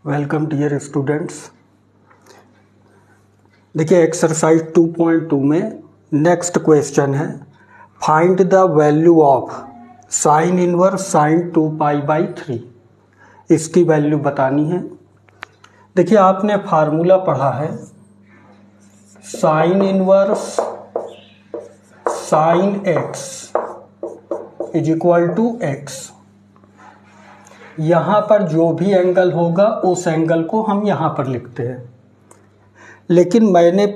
Welcome dear students. देखिए exercise 2.2 में next question है, find the value of sine inverse sine 2π/3। इसकी value बतानी है। देखिए आपने फार्मूला पढ़ा है sine inverse sine x is equal to x। यहाँ पर जो भी एंगल होगा उस एंगल को हम यहाँ पर लिखते हैं, लेकिन मैंने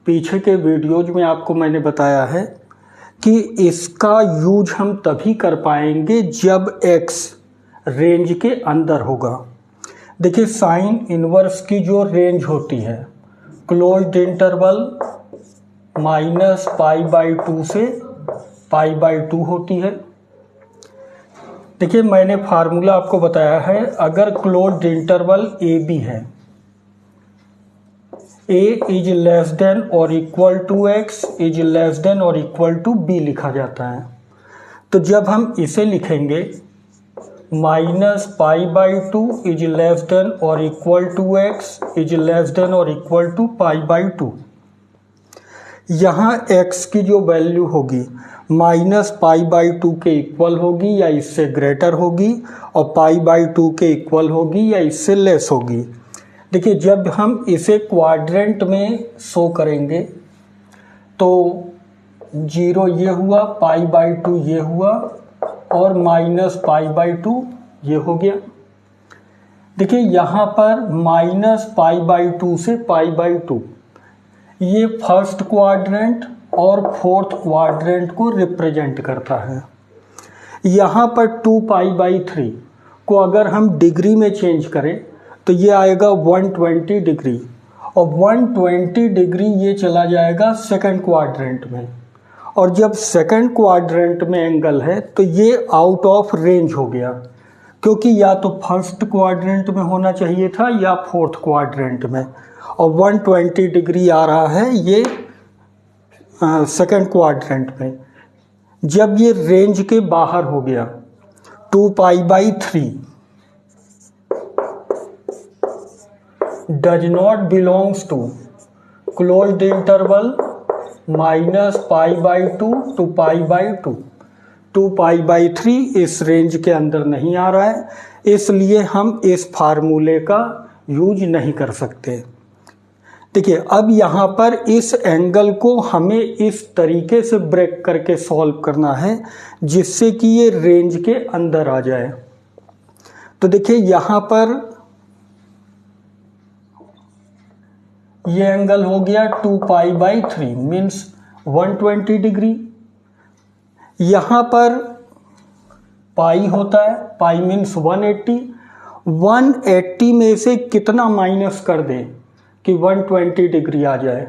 पीछे के वीडियोज में आपको मैंने बताया है कि इसका यूज हम तभी कर पाएंगे जब x रेंज के अंदर होगा। देखिए साइन इनवर्स की जो रेंज होती है क्लोज्ड इंटरवल -π/2 से π/2 होती है। देखिए मैंने फार्मूला आपको बताया है, अगर क्लोज्ड इंटरवल ए बी है, a इज लेस देन और equal to x is less than और इक्वल टू b लिखा जाता है। तो जब हम इसे लिखेंगे -π/2 इज लेस देन और equal to x is less than और इक्वल टू π/2, यहाँ x की जो वैल्यू होगी -π/2 के इक्वल होगी या इससे ग्रेटर होगी और π/2 के इक्वल होगी या इससे लेस होगी। देखिए जब हम इसे क्वाड्रेंट में शो करेंगे तो 0 ये हुआ, π/2 ये हुआ और -π/2 ये हो गया। देखिए यहाँ पर -π/2 से π/2 ये फर्स्ट क्वाड्रेंट और फोर्थ क्वाड्रेंट को रिप्रेजेंट करता है। यहाँ पर 2π/3 को अगर हम डिग्री में चेंज करें तो ये आएगा 120 डिग्री और 120 डिग्री ये चला जाएगा सेकंड क्वाड्रेंट में, और जब सेकंड क्वाड्रेंट में एंगल है तो ये आउट ऑफ रेंज हो गया, क्योंकि या तो फर्स्ट क्वाड्रेंट में होना चाहिए था या फोर्थ क्वाड्रेंट में, और 120 डिग्री आ रहा है ये सेकंड क्वाड्रेंट में। जब ये रेंज के बाहर हो गया 2π/3 does not belongs to closed interval -π/2 to π/2, 2π/3 इस रेंज के अंदर नहीं आ रहा है, इसलिए हम इस फार्मूले का यूज नहीं कर सकते। देखिए अब यहाँ पर इस एंगल को हमें इस तरीके से ब्रेक करके सॉल्व करना है जिससे कि ये रेंज के अंदर आ जाए। तो देखिए यहाँ पर ये एंगल हो गया 2π/3 मीन्स 120 डिग्री। यहाँ पर पाई होता है, पाई मीन्स 180। 180 में से कितना माइनस कर दें कि 120 डिग्री आ जाए,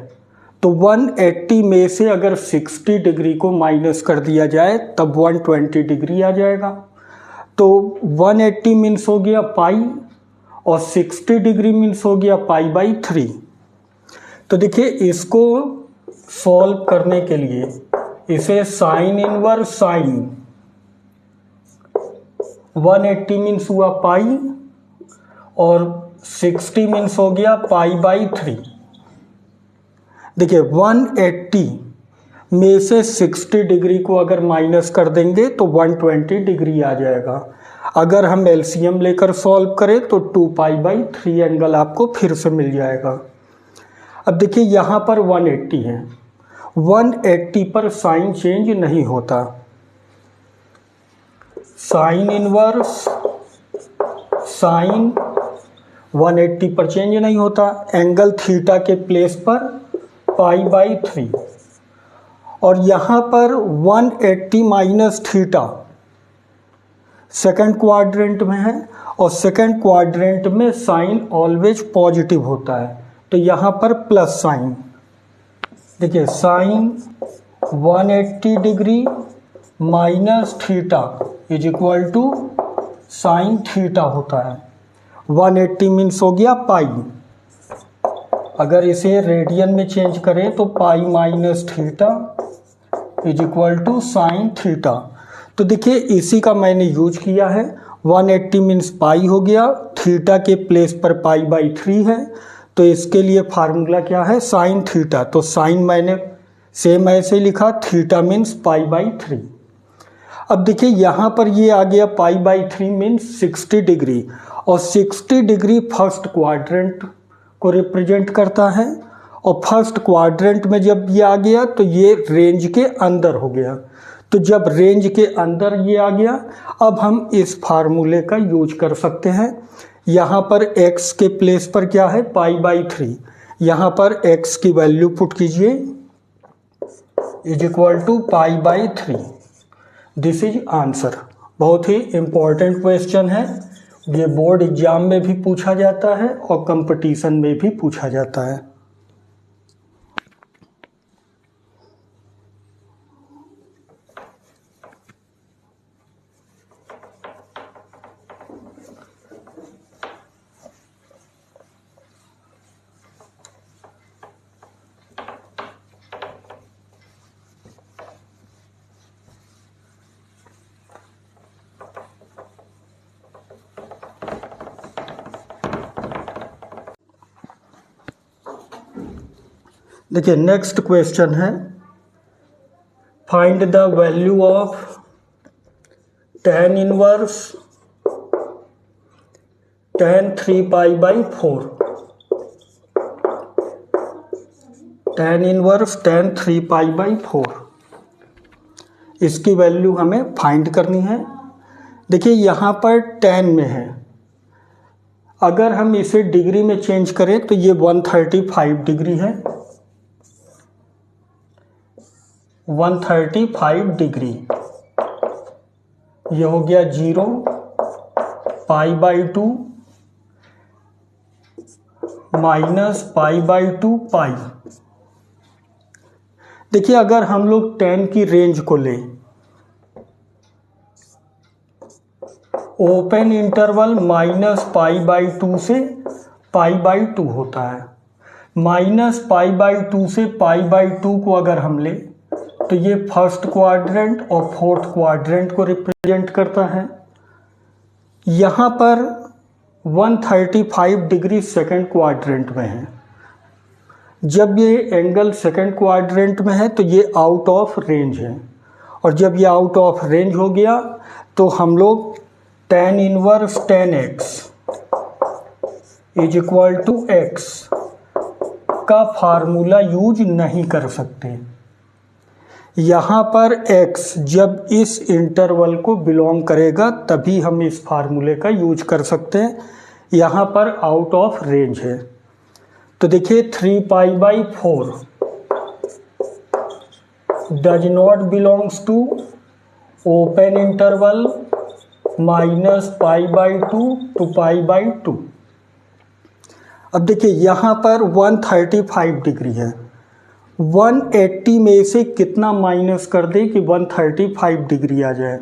तो 180 में से अगर 60 डिग्री को माइनस कर दिया जाए तब 120 डिग्री आ जाएगा। तो 180 मीन्स हो गया पाई और 60 डिग्री मीन्स हो गया π/3। तो देखिए इसको सॉल्व करने के लिए इसे साइन इनवर्स साइन 180 मीन्स हुआ पाई और 60 मीन्स हो गया π/3। देखिए 180 में से 60 डिग्री को अगर माइनस कर देंगे तो 120 डिग्री आ जाएगा। अगर हम एलसीएम लेकर सॉल्व करें तो 2π/3 एंगल आपको फिर से मिल जाएगा। अब देखिए यहाँ पर 180 है, 180 पर साइन चेंज नहीं होता, साइन इनवर्स साइन 180 पर चेंज नहीं होता, एंगल थीटा के प्लेस पर π/3, और यहाँ पर 180 माइनस थीटा सेकंड क्वाड्रेंट में है और सेकंड क्वाड्रेंट में साइन ऑलवेज पॉजिटिव होता है, तो यहाँ पर प्लस साइन। देखिए sine 180 degree minus theta is equal to sine theta होता है। 180 मीन्स हो गया पाई, अगर इसे रेडियन में चेंज करें तो pi minus theta is equal to sine theta. तो देखिए इसी का मैंने यूज किया है, 180 मीन्स पाई हो गया, थीटा के प्लेस पर π/3 है, तो इसके लिए फार्मूला क्या है, साइन थीटा। तो साइन मैंने सेम ऐसे लिखा, थीटा मीन्स π/3। अब देखिए यहाँ पर ये आ गया π/3 मीन्स 60 डिग्री, और 60 डिग्री फर्स्ट क्वाड्रेंट को रिप्रेजेंट करता है, और फर्स्ट क्वाड्रेंट में जब ये आ गया तो ये रेंज के अंदर हो गया। तो जब रेंज के अंदर ये आ गया, अब हम इस फार्मूले का यूज कर सकते हैं। यहाँ पर x के प्लेस पर क्या है, π/3, यहाँ पर x की वैल्यू पुट कीजिए, is equal to π/3। This is answer. बहुत ही इम्पॉर्टेंट क्वेश्चन है, ये बोर्ड एग्जाम में भी पूछा जाता है और कंपटीशन में भी पूछा जाता है। देखिए नेक्स्ट क्वेश्चन है, find the value of tan inverse tan 3π/4। tan inverse tan 3π/4, इसकी वैल्यू हमें फाइंड करनी है। देखिए यहाँ पर tan में है, अगर हम इसे डिग्री में चेंज करें तो ये 135 डिग्री है, 135 डिग्री। ये हो गया 0, π/2 माइनस π/2 पाई। देखिए अगर हम लोग tan की रेंज को लें, ओपन इंटरवल माइनस π/2 से π/2 होता है। माइनस π/2 से π/2 को अगर हम लें तो ये फर्स्ट क्वाड्रेंट और फोर्थ क्वाड्रेंट को रिप्रेजेंट करता है। यहाँ पर 135 डिग्री सेकंड क्वाड्रेंट में है। जब ये एंगल सेकंड क्वाड्रेंट में है तो ये आउट ऑफ रेंज है, और जब ये आउट ऑफ रेंज हो गया तो हम लोग tan inverse tan x is equal to x का फार्मूला यूज नहीं कर सकते। यहाँ पर x जब इस इंटरवल को बिलोंग करेगा तभी हम इस फार्मूले का यूज कर सकते हैं। यहाँ पर आउट ऑफ रेंज है, तो देखिए 3π/4 does not belongs to open interval minus π/2 to π/2। अब देखिए यहाँ पर 135 डिग्री है, 180 में से कितना माइनस कर दे कि 135 डिग्री आ जाए।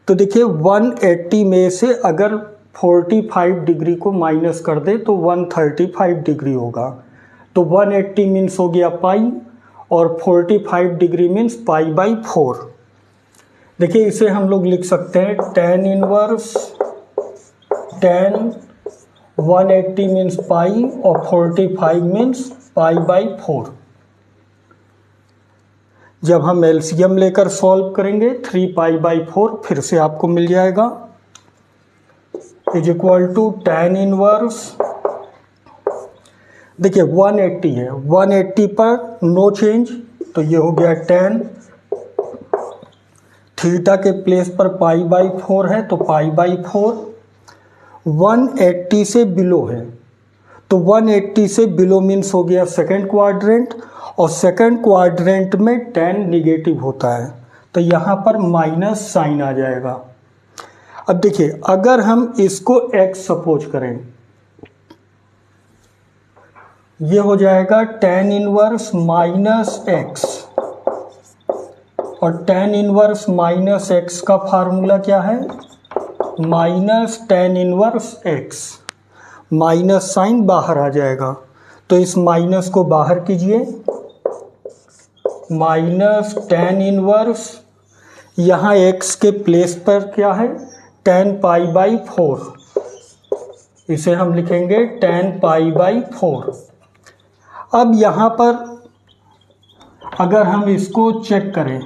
तो देखिए 180 में से अगर 45 डिग्री को माइनस कर दे तो 135 डिग्री होगा। तो 180 मीन्स हो गया पाई, और 45 डिग्री मीन्स π/4। देखिए इसे हम लोग लिख सकते हैं tan इनवर्स tan 180 मीन्स पाई और 45 मीन्स π/4। जब हम एलसीएम लेकर सॉल्व करेंगे 3π/4 फिर से आपको मिल जाएगा, is equal to tan inverse. देखिए 180 है, 180 पर नो चेंज, तो ये हो गया tan। थीटा के प्लेस पर π/4 है तो π/4। 180 से बिलो है, तो 180 से बिलो मीन्स हो गया सेकंड क्वाड्रेंट, और सेकंड क्वाड्रेंट में tan निगेटिव होता है, तो यहाँ पर माइनस साइन आ जाएगा। अब देखिए अगर हम इसको x सपोज करें, ये हो जाएगा tan इनवर्स माइनस x, और tan इनवर्स माइनस x का फार्मूला क्या है, minus tan inverse x। Minus sign बाहर आ जाएगा, तो इस माइनस को बाहर कीजिए, माइनस tan इनवर्स, यहाँ x के प्लेस पर क्या है tan π/4 इसे हम लिखेंगे tan π/4। अब यहाँ पर अगर हम इसको चेक करें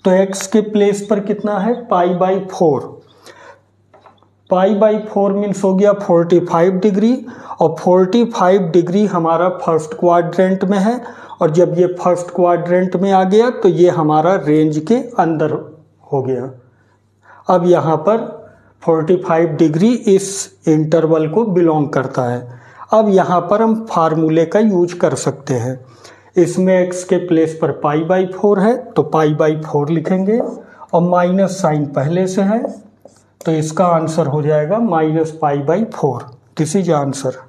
तो x के प्लेस पर कितना है π/4। π/4 मीन्स हो गया 45 डिग्री, और 45 डिग्री हमारा फर्स्ट क्वाड्रेंट में है, और जब ये फर्स्ट क्वाड्रेंट में आ गया तो ये हमारा रेंज के अंदर हो गया। अब यहाँ पर 45 डिग्री इस इंटरवल को बिलोंग करता है। अब यहाँ पर हम फार्मूले का यूज कर सकते हैं। इसमें x के प्लेस पर π/4 है तो π/4 लिखेंगे, और माइनस साइन पहले से है तो इसका आंसर हो जाएगा -π/4। This is answer.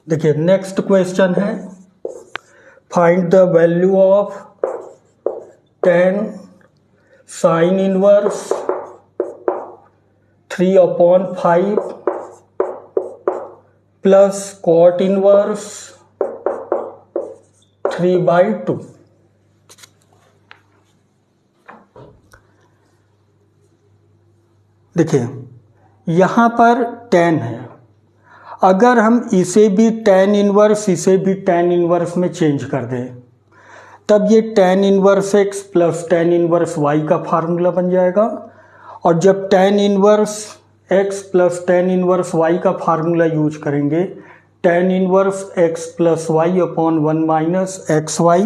देखिए नेक्स्ट क्वेश्चन है, find the value of tan sin inverse 3/5 plus cot inverse 3/2। देखिए यहाँ पर tan है, अगर हम इसे भी tan इनवर्स इसे भी tan इनवर्स में चेंज कर दें तब ये tan inverse x plus tan inverse y का फार्मूला बन जाएगा, और जब tan inverse x plus tan inverse y का फार्मूला यूज करेंगे tan inverse x plus y upon 1 minus xy,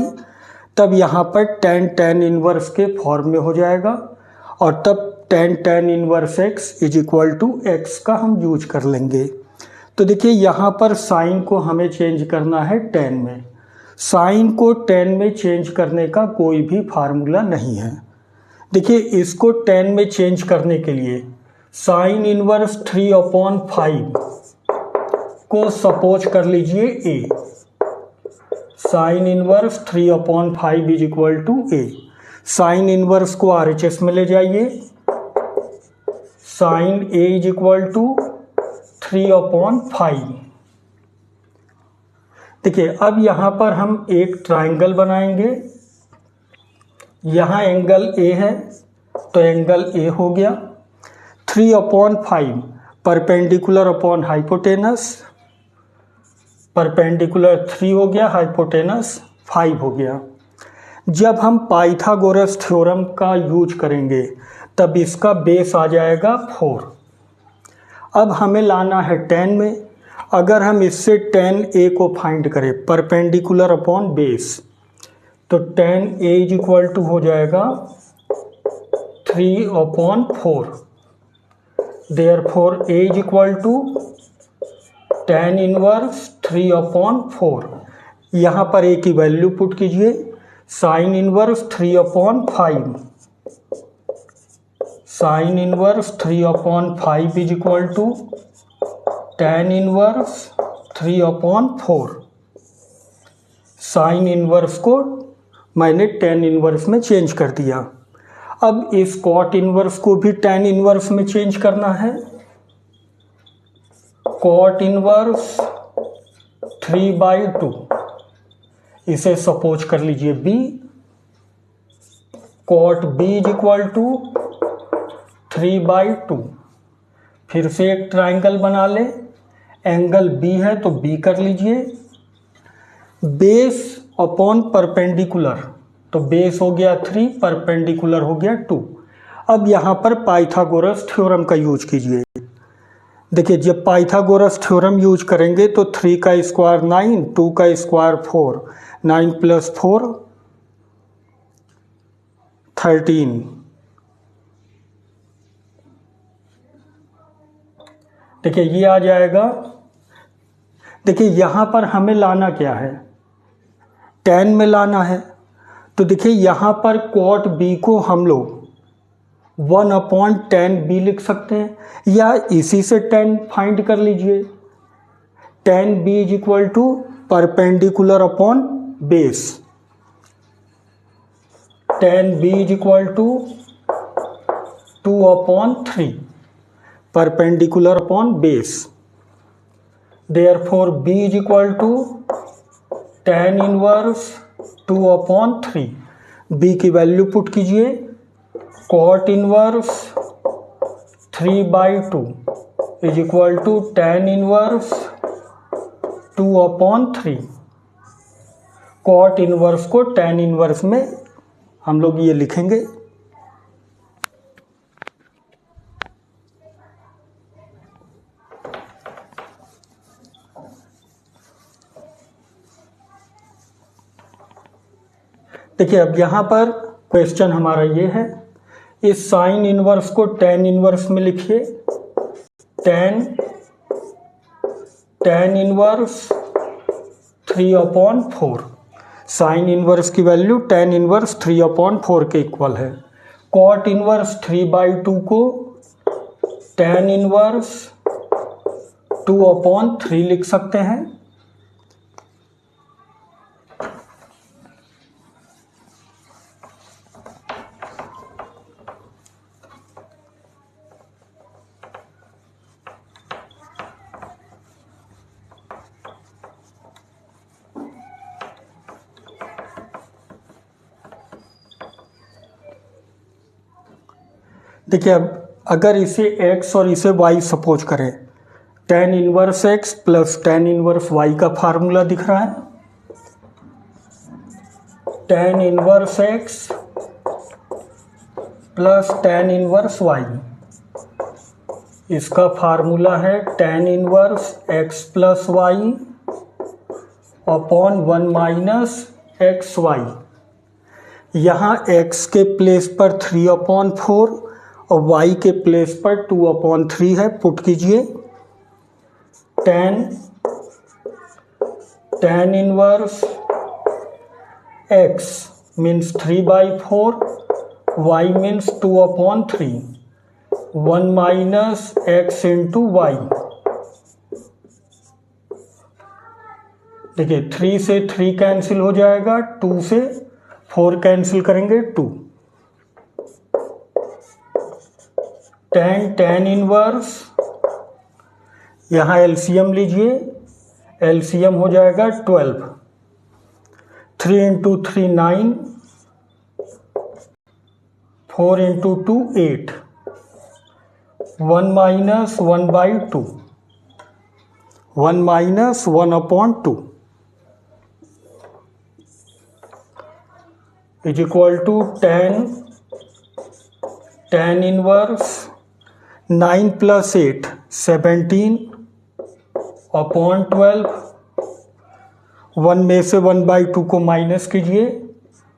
तब यहाँ पर tan इनवर्स के फॉर्म में हो जाएगा, और तब tan inverse x is equal to x का हम यूज कर लेंगे। तो देखिए यहाँ पर साइन को हमें चेंज करना है tan में। साइन को tan में चेंज करने का कोई भी फार्मूला नहीं है। देखिए इसको tan में चेंज करने के लिए साइन इनवर्स 3/5 को सपोज कर लीजिए a। Sine inverse 3/5 is equal to a। Sine inverse को RHS में ले जाइए। Sine a is equal to 3/5। देखिए अब यहाँ पर हम एक ट्राइंगल बनाएंगे। यहाँ एंगल A है तो एंगल A हो गया। 3/5 परपेंडिकुलर अपॉन हाइपोटेनस, परपेंडिकुलर 3 हो गया, हाइपोटेनस 5 हो गया। जब हम पाइथागोरस थ्योरम का यूज करेंगे तब इसका बेस आ जाएगा 4। अब हमें लाना है tan में। अगर हम इससे tan a को फाइंड करें परपेंडिकुलर अपॉन बेस, तो tan a is equal to हो जाएगा 3/4। Therefore a is equal to tan inverse 3/4। यहाँ पर a की वैल्यू पुट कीजिए। Sine inverse 3/5, sine inverse 3/5 is equal to tan inverse 3/4। Sine inverse को मैंने tan इनवर्स में चेंज कर दिया। अब इस cot इनवर्स को भी tan इनवर्स में चेंज करना है। cot इनवर्स 3/2, इसे सपोज कर लीजिए b। cot b is equal to 3/2। फिर से एक ट्राइंगल बना ले। एंगल b है तो b कर लीजिए। बेस अपॉन परपेंडिकुलर, तो बेस हो गया 3, परपेंडिकुलर हो गया 2। अब यहाँ पर पाइथागोरस थ्योरम का यूज कीजिए। देखिए जब पाइथागोरस थ्योरम यूज करेंगे तो 3 का स्क्वायर 9, 2 का स्क्वायर 4, 9 + 4 13। देखिए ये आ जाएगा। देखिए यहाँ पर हमें लाना क्या है, tan में लाना है। तो देखिए यहाँ पर cot b को हम लोग 1/10 b लिख सकते हैं, या इसी से 10 फाइंड कर लीजिए। 10b is equal to perpendicular upon base. 10b is equal to 2/3 perpendicular upon base. Therefore b is equal to tan inverse 2/3। b की वैल्यू पुट कीजिए, cot inverse 3/2 is equal to tan inverse 2/3। cot inverse को tan inverse में हम लोग ये लिखेंगे। देखिए अब यहाँ पर क्वेश्चन हमारा ये है, इस साइन इनवर्स को tan इनवर्स में लिखिए। tan inverse 3/4। साइन इनवर्स की वैल्यू tan इनवर्स 3/4 के इक्वल है। cot इनवर्स 3/2 को tan इनवर्स 2/3 लिख सकते हैं। देखिए अब अगर इसे x और इसे y सपोज करें, tan inverse x plus tan inverse y का फार्मूला दिख रहा है। tan inverse x plus tan inverse y, इसका फार्मूला है tan inverse x plus y upon 1 minus x y. यहाँ x के प्लेस पर 3/4 और y के प्लेस पर 2/3 है, पुट कीजिए। tan inverse x means 3/4, y means 2/3, 1 minus x into y. देखिए 3 से 3 कैंसिल हो जाएगा, 2 से 4 कैंसिल करेंगे 2। tan इनवर्स, यहाँ एलसीएम लीजिए, एलसीएम हो जाएगा 12। 3 into 3 9, 4 into 2 8, 1 minus 1/2, 1 minus 1/2 is equal to tan inverse 9 plus 8 17/12। 1 में से 1/2 को माइनस कीजिए,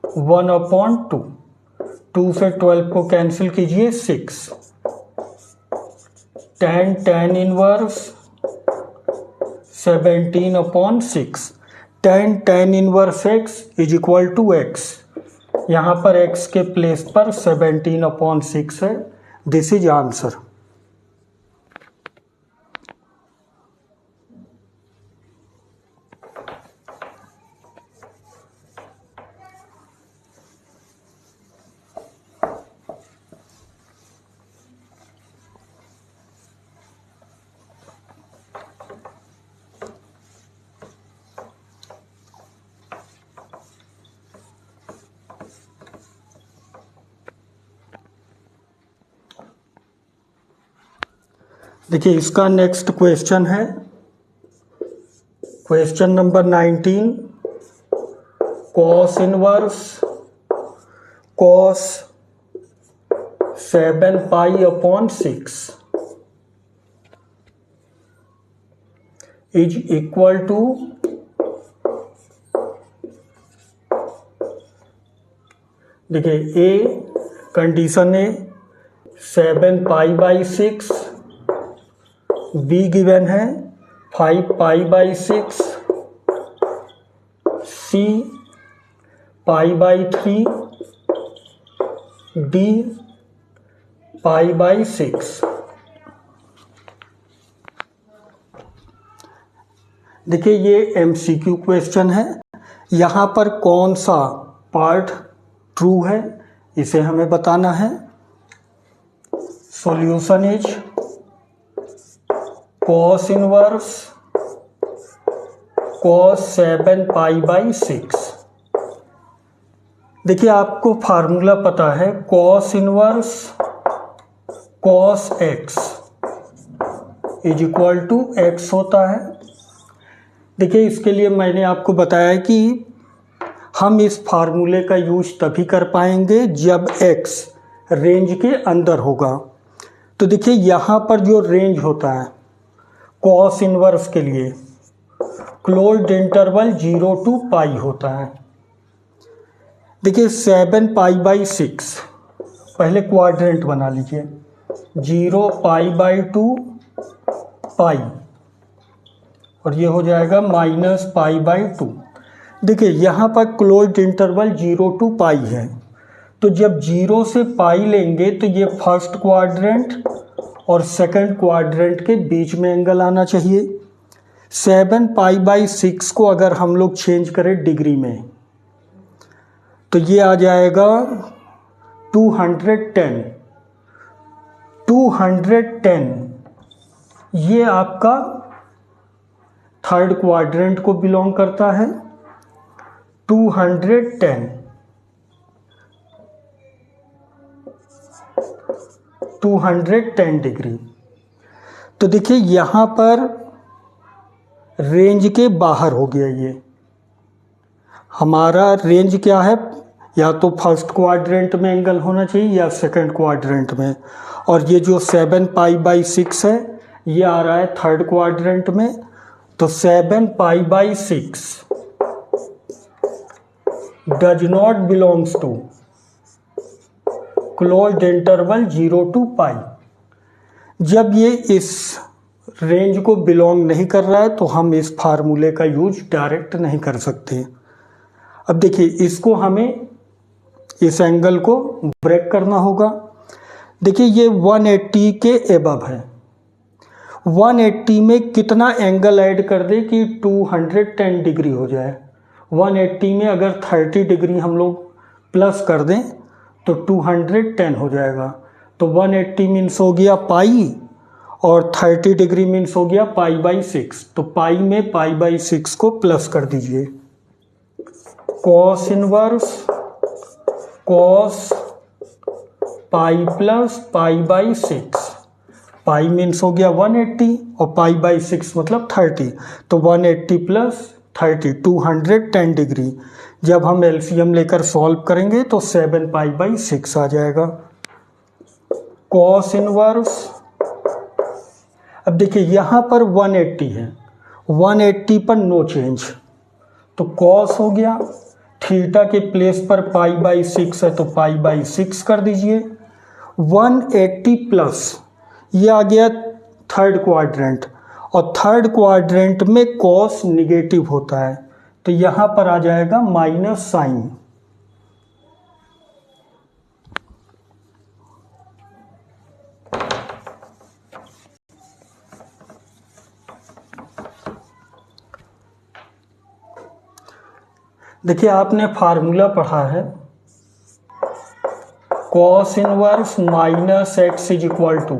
1/2। 2 से 12 को कैंसिल कीजिए 6। tan inverse 17/6। tan inverse x is equal to x। यहाँ पर x के प्लेस पर 17/6 है। This is answer. देखिए इसका नेक्स्ट क्वेश्चन है, question number 19। Cos inverse cos 7π/6 is equal to, देखिए ए कंडीशन है 7π/6, बी गिवन है 5π/6, सी π/3, डी पाई बाई 6। देखिए ये MCQ क्वेश्चन है। यहाँ पर कौन सा पार्ट ट्रू है इसे हमें बताना है। Solution is cos inverse cos 7 pi by 6। देखिए आपको फार्मूला पता है, cos inverse cos x is equal to x होता है। देखिए इसके लिए मैंने आपको बताया कि हम इस फार्मूले का यूज तभी कर पाएंगे जब x रेंज के अंदर होगा। तो देखिए यहाँ पर जो रेंज होता है कॉस इनवर्स के लिए क्लोज्ड इंटरवल 0 to पाई होता है। देखिए 7 पाई बाई 6, पहले क्वाड्रेंट बना लीजिए, 0 पाई बाई 2 पाई, और ये हो जाएगा माइनस पाई बाई 2। देखिए यहाँ पर क्लोज्ड इंटरवल 0 to पाई है, तो जब 0 से पाई लेंगे तो ये फर्स्ट क्वाड्रेंट और सेकंड क्वाड्रेंट के बीच में एंगल आना चाहिए। 7 पाई बाई 6 को अगर हम लोग चेंज करें डिग्री में तो ये आ जाएगा 210। 210 ये आपका थर्ड क्वाड्रेंट को बिलोंग करता है। 210 डिग्री। तो देखिए यहाँ पर रेंज के बाहर हो गया। ये हमारा रेंज क्या है, या तो फर्स्ट क्वाड्रेंट में एंगल होना चाहिए या सेकंड क्वाड्रेंट में, और ये जो 7 पाई बाई 6 है ये आ रहा है थर्ड क्वाड्रेंट में। तो 7 pi by 6 does not belongs to closed interval 0 to pi. जब ये इस रेंज को बिलोंग नहीं कर रहा है तो हम इस फार्मूले का यूज डायरेक्ट नहीं कर सकते। अब देखिए इसको हमें इस एंगल को ब्रेक करना होगा। देखिए ये 180 के एबव है। 180 में कितना एंगल ऐड कर दे कि 210 डिग्री हो जाए। 180 में अगर 30 डिग्री हम लोग प्लस कर दें तो 210 हो जाएगा। तो 180 मीन्स हो गया पाई और 30 डिग्री मीन्स हो गया पाई बाई 6। तो पाई में पाई बाई 6 को प्लस कर दीजिए। Cos inverse cos pi plus pi by 6। Pi means हो गया 180 और पाई बाई 6 मतलब 30। तो 180 प्लस 30 210 डिग्री। जब हम एलसीएम लेकर सॉल्व करेंगे तो 7 पाई बाई 6 आ जाएगा। कॉस इनवर्स, अब देखिए यहाँ पर 180 है, 180 पर नो चेंज, तो कॉस हो गया। थीटा के प्लेस पर पाई बाई 6 है तो पाई बाई 6 कर दीजिए। 180 प्लस ये आ गया थर्ड क्वाड्रेंट, और थर्ड क्वाड्रेंट में कॉस निगेटिव होता है तो यहाँ पर आ जाएगा माइनस साइन। देखिए आपने फार्मूला पढ़ा है cos inverse minus x is equal to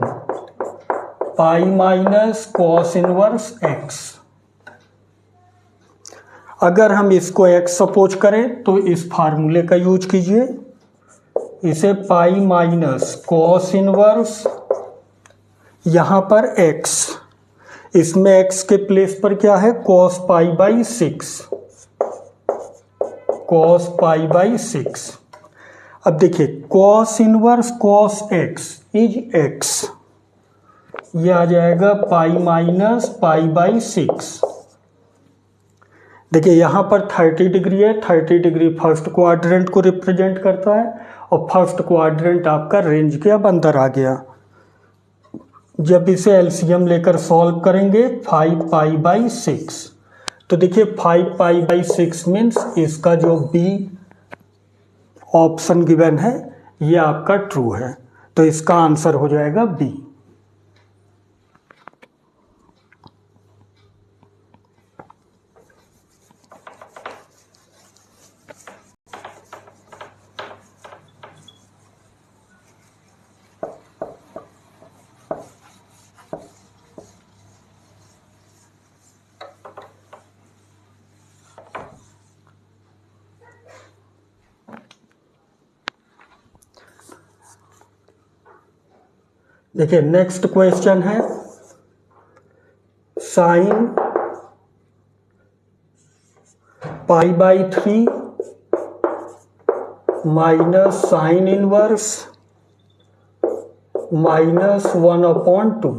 pi minus cos inverse x. अगर हम इसको x सपोज करें तो इस फार्मूले का यूज कीजिए। इसे पाई माइनस कॉस इनवर्स, यहाँ पर x, इसमें x के प्लेस पर क्या है cos pi by 6, cos pi by 6। अब देखिए cos inverse cos x is x, ये आ जाएगा पाई माइनस पाई बाई 6। देखिए यहाँ पर 30 डिग्री है, 30 डिग्री फर्स्ट क्वाड्रेंट को रिप्रेजेंट करता है और फर्स्ट क्वाड्रेंट आपका रेंज के अब अंदर आ गया। जब इसे एलसीएम लेकर सॉल्व करेंगे 5 पाई बाई 6, तो देखिए 5 पाई बाई 6 मीन्स इसका जो बी ऑप्शन गिवन है ये आपका ट्रू है। तो इसका आंसर हो जाएगा बी। देखिए नेक्स्ट क्वेश्चन है sine π/3 minus sine inverse -1/2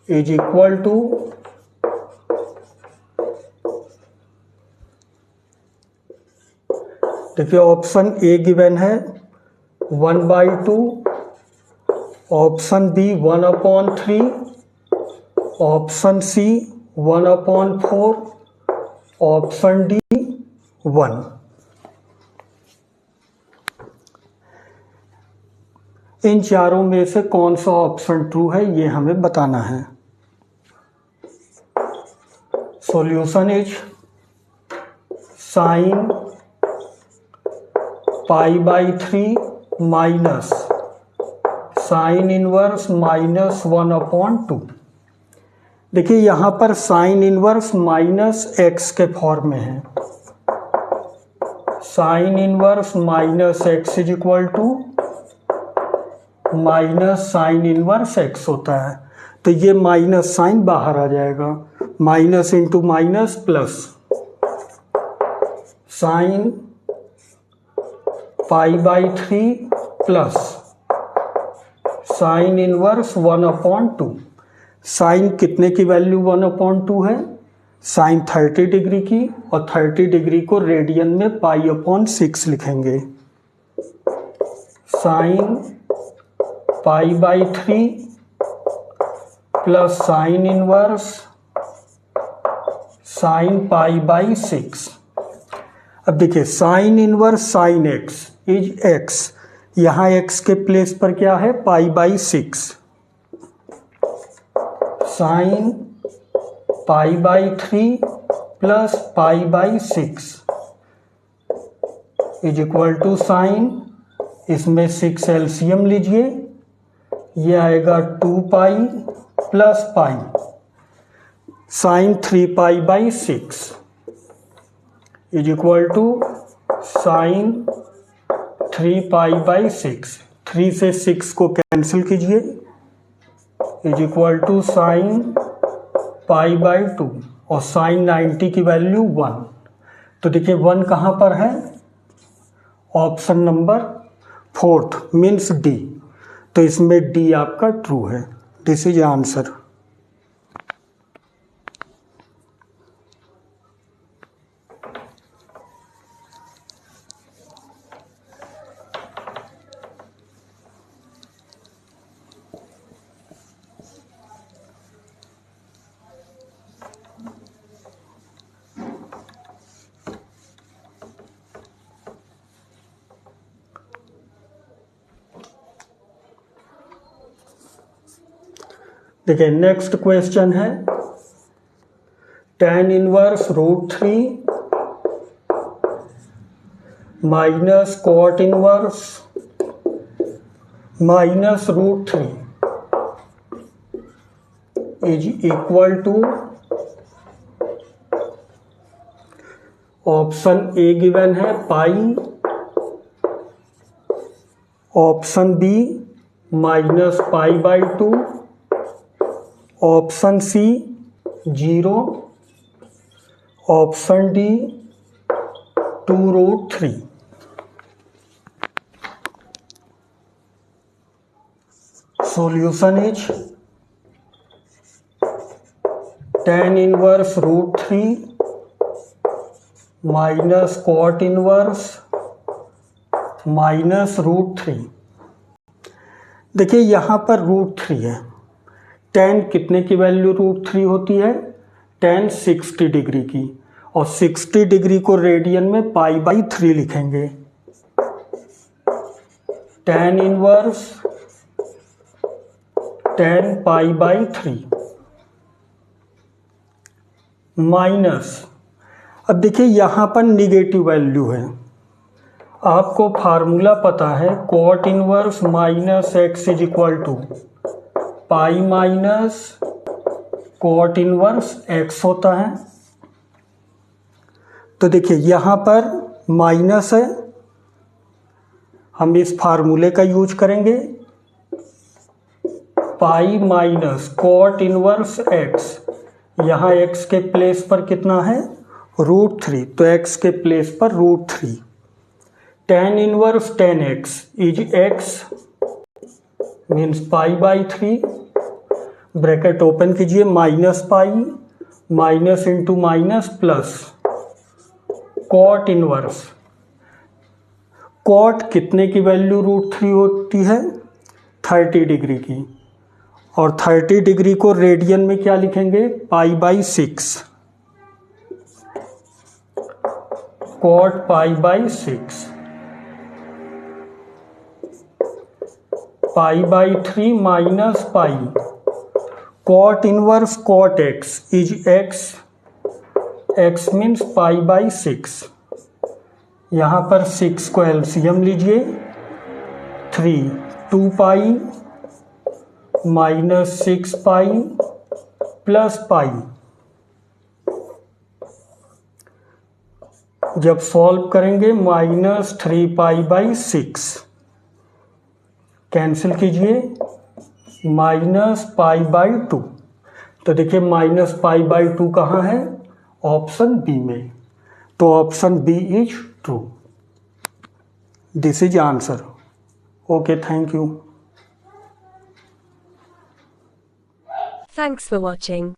is equal to देखिए ऑप्शन ए गिवन है 1/2, option B 1/3, option C 1/4, option D 1। इन चारों में से कौन सा ऑप्शन ट्रू है ये हमें बताना है। Solution is sine π/3 minus sine inverse -1/2। देखिए यहाँ पर साइन इनवर्स -x के फॉर्म में है। Sine inverse -x is equal to minus sine inverse x होता है, तो ये माइनस साइन बाहर आ जाएगा, minus into minus plus sine π/3 plus sine inverse 1/2। Sine कितने की वैल्यू 1/2 है? साइन 30 डिग्री की, और 30 डिग्री को रेडियन में π/6 लिखेंगे। Sine π/3 plus sine inverse sine π/6। अब देखिए sine inverse sine x is x, यहाँ x के प्लेस पर क्या है π/6। Sine π/3 plus π/6 is equal to sine, इसमें 6 एलसीएम लीजिए, ये आएगा 2π plus π, sine 3π/6 is equal to sine 3π/6। 3 से 6 को कैंसिल कीजिए, इज इक्वल टू साइन π/2, और साइन 90 की वैल्यू 1। तो देखिए 1 कहाँ पर है? Option number 4 means D. तो इसमें डी आपका ट्रू है। This is answer. देखिए नेक्स्ट क्वेश्चन है tan inverse √3 minus cot inverse minus √3 is equal to option A given है pi, option B -π/2, option C 0, option D 2√3। Solution is tan inverse √3 minus cot inverse minus √3। देखिए यहाँ पर √3 है। tan कितने की value √3 होती है? tan 60 डिग्री की, और 60 डिग्री को रेडियन में π/3 लिखेंगे। tan inverse tan pi by 3 minus, अब देखिए यहाँ पर निगेटिव वैल्यू है, आपको फार्मूला पता है cot inverse minus x is equal to pi minus cot inverse x होता है। तो देखिए यहाँ पर माइनस है, हम इस फार्मूले का यूज करेंगे, pi minus cot inverse x, यहाँ एक्स के प्लेस पर कितना है √3, तो एक्स के प्लेस पर √3, tan inverse tan x is x means pi by 3, bracket open कीजिए, minus pi minus into minus plus cot inverse, cot कितने की वैल्यू √3 होती है 30 डिग्री की, और 30 डिग्री को रेडियन में क्या लिखेंगे pi by 6, cot pi by 6, pi by 3 minus pi, cot inverse cot x is x, x means pi by 6, यहाँ पर 6 को एलसीएम लीजिए, 3 2 pi minus 6 pi plus pi, जब सॉल्व करेंगे माइनस 3 पाई बाई 6, कैंसिल कीजिए माइनस पाई बाई 2, तो देखिए minus pi by 2 कहाँ है ऑप्शन बी में, तो option B is true, this is answer. Okay, thank you. Thanks for watching.